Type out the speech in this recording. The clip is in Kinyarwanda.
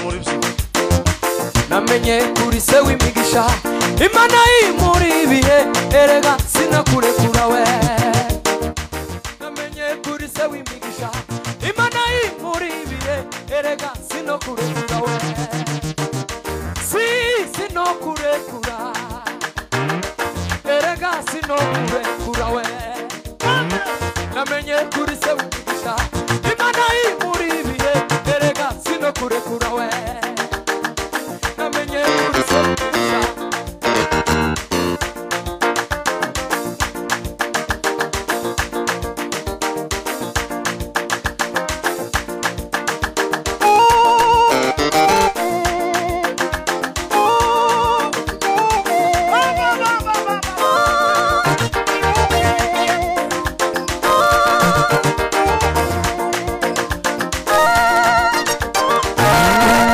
muri byo namenye kuri se w'imigisha Imana imuri ibihe erega sinakurekura we namenye kuri se w'imigisha Imana imuri ibihe erega sinakurekura we sinokurekura erega sinokurekura we namenye kuri se w'imigisha Imana imuri ibihe erega sinokurekura we